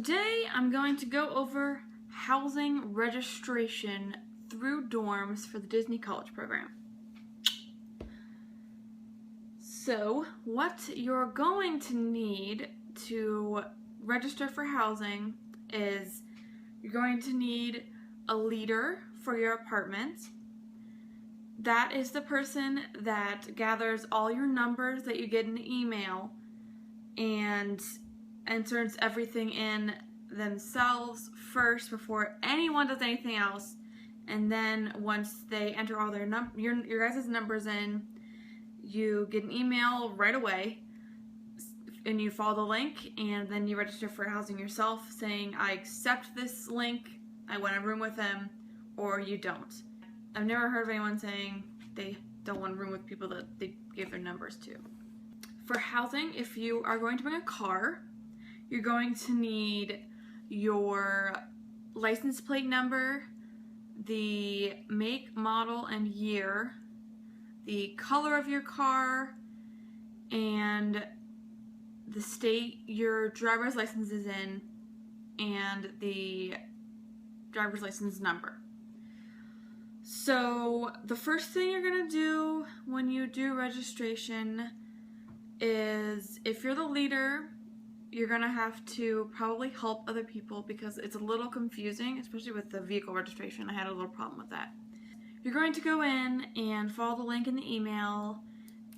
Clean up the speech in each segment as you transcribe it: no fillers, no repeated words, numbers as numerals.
Today I'm going to go over housing registration through dorms for the Disney College Program. So what you're going to need to register for housing is you're going to need a leader for your apartment. That is the person that gathers all your numbers that you get in the email and enters everything in themselves first before anyone does anything else, and then once they enter all their your guys' numbers in, you get an email right away and you follow the link, and then you register for housing yourself saying, I accept this link, I want a room with them, or you don't. I've never heard of anyone saying they don't want a room with people that they give their numbers to. For housing, if you are going to bring a car, you're going to need your license plate number, the make, model, and year, the color of your car, and the state your driver's license is in, and the driver's license number. So the first thing you're going to do when you do registration is, if you're the leader, you're going to have to probably help other people because it's a little confusing, especially with the vehicle registration. I had a little problem with that. You're going to go in and follow the link in the email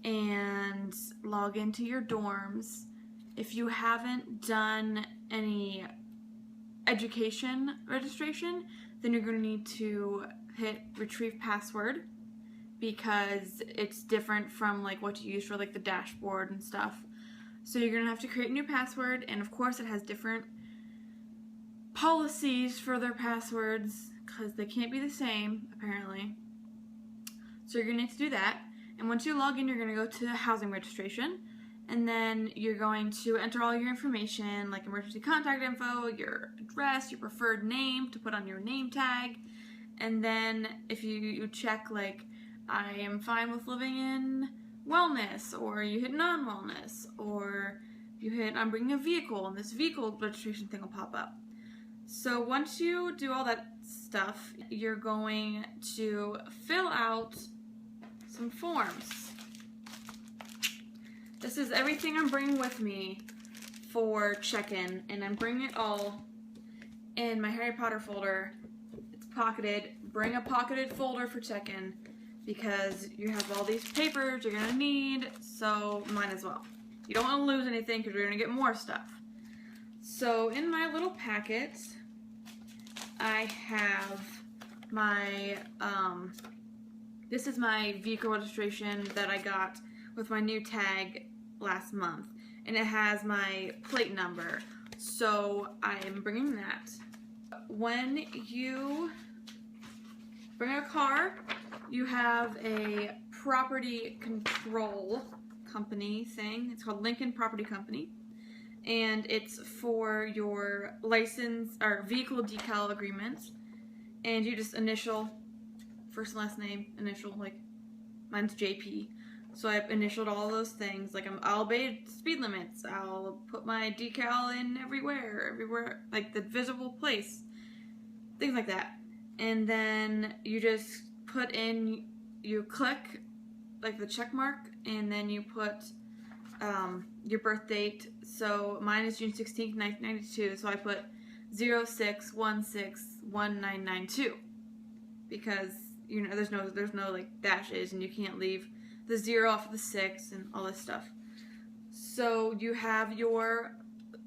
and log into your dorms. If you haven't done any education registration, then you're going to need to hit retrieve password because it's different from like what you use for like the dashboard and stuff. So you're going to have to create a new password, and of course it has different policies for their passwords because they can't be the same, apparently. So you're going to need to do that, and once you log in, you're going to go to housing registration, and then you're going to enter all your information like emergency contact info, your address, your preferred name to put on your name tag, and then if you check like I am fine with living in wellness, or you hit non-wellness, or you hit I'm bringing a vehicle, and this vehicle registration thing will pop up. So once you do all that stuff, you're going to fill out some forms. This is everything I'm bringing with me for check-in, and I'm bringing it all in my Harry Potter folder. It's pocketed. Bring a pocketed folder for check-in, because you have all these papers you're going to need, so mine as well. You don't want to lose anything because you're going to get more stuff. So in my little packet, I have my, this is my vehicle registration that I got with my new tag last month, and it has my plate number, so I am bringing that. When you bring a car, you have a property control company thing. It's called Lincoln Property Company, and it's for your license or vehicle decal agreements, and you just initial first and last name, initial, like mine's JP, so I initialed all those things. Like I'll obey speed limits, I'll put my decal in everywhere, like the visible place, things like that. And then you just put in, you click like the check mark, and then you put your birth date. So mine is June 16th, 1992, so I put 06161992 because you know there's no like dashes, and you can't leave the 0 off of the 6 and all this stuff. So you have your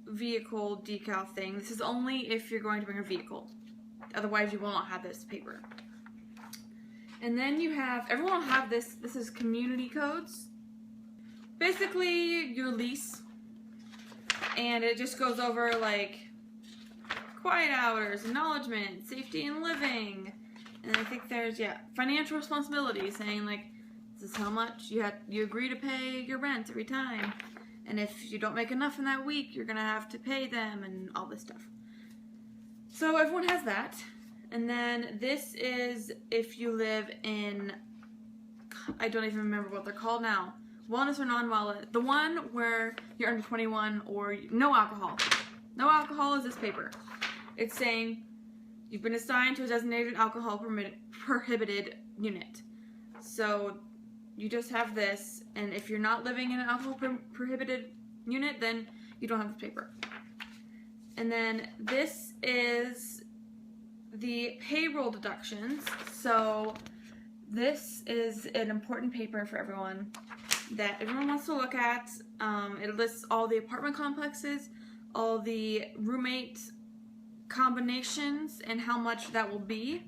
vehicle decal thing. This is only if you're going to bring a vehicle. Otherwise, you will not have this paper. And then you have, everyone will have this. This is community codes. Basically, your lease. And it just goes over like quiet hours, acknowledgement, safety and living. And I think there's, financial responsibility, saying like, this is how much you agree to pay your rent every time. And if you don't make enough in that week, you're going to have to pay them and all this stuff. So everyone has that, and then this is if you live in, I don't even remember what they're called now, wellness or non-wellness, the one where you're under 21 or no alcohol. No alcohol is this paper. It's saying you've been assigned to a designated alcohol prohibited unit. So you just have this, and if you're not living in an alcohol prohibited unit, then you don't have the paper. And then this is the payroll deductions. So this is an important paper for everyone that everyone wants to look at. It lists all the apartment complexes, all the roommate combinations, and how much that will be.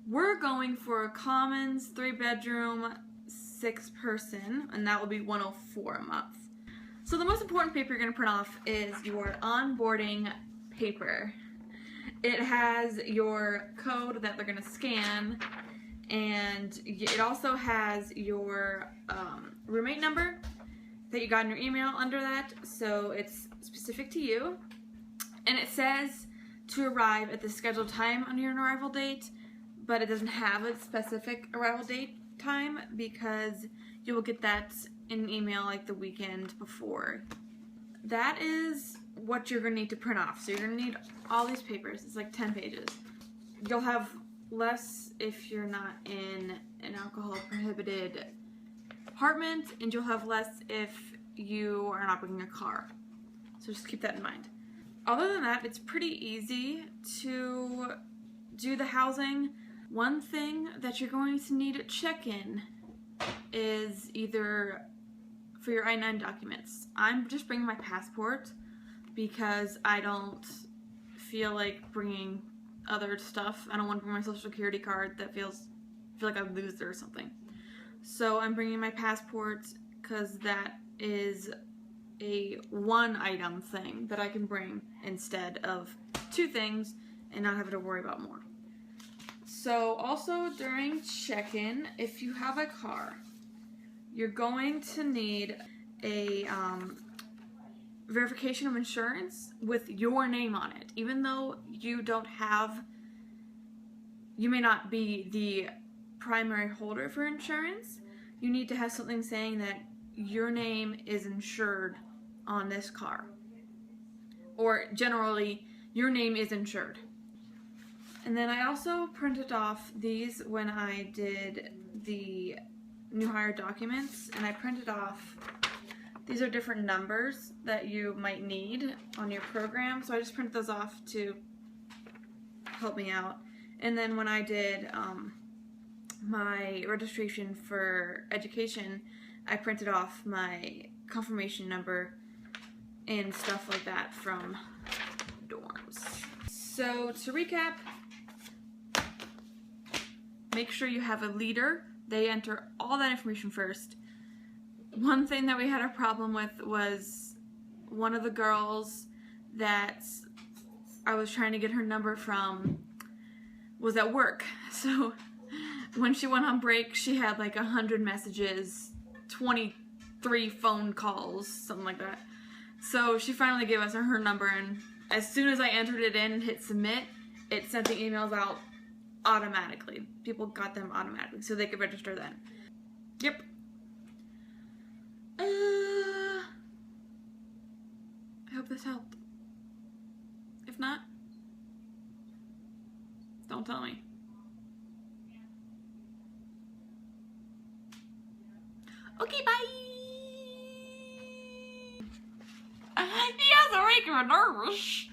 We're going for a commons 3-bedroom 6-person, and that will be $104 a month. So the most important paper you're going to print off is your onboarding paper. It has your code that they're going to scan, and it also has your roommate number that you got in your email under that, so it's specific to you. And it says to arrive at the scheduled time on your arrival date, but it doesn't have a specific arrival date time because you will get that in an email like the weekend before. That is what you're going to need to print off. So you're going to need all these papers. It's like 10 pages. You'll have less if you're not in an alcohol prohibited apartment, and you'll have less if you are not bringing a car. So just keep that in mind. Other than that, it's pretty easy to do the housing. One thing that you're going to need at check-in is either for your I-9 documents. I'm just bringing my passport because I don't feel like bringing other stuff. I don't want to bring my social security card that feel like I'd lose it or something. So I'm bringing my passport because that is a one-item thing that I can bring instead of 2 things and not have to worry about more. So also during check-in, if you have a car, you're going to need a verification of insurance with your name on it. Even though you may not be the primary holder for insurance, you need to have something saying that your name is insured on this car. Or generally, your name is insured. And then I also printed off these when I did the new hire documents, and I printed off, these are different numbers that you might need on your program, so I just printed those off to help me out. And then when I did my registration for education, I printed off my confirmation number and stuff like that from dorms. So to recap, make sure you have a leader. They enter all that information first. One thing that we had a problem with was one of the girls that I was trying to get her number from was at work. So when she went on break, she had like 100 messages, 23 phone calls, something like that. So she finally gave us her number, and as soon as I entered it in and hit submit, it sent the emails out automatically. People got them automatically, so they could register then. Yep. I hope this helped. If not, don't tell me. Okay, bye! You guys are making me nervous.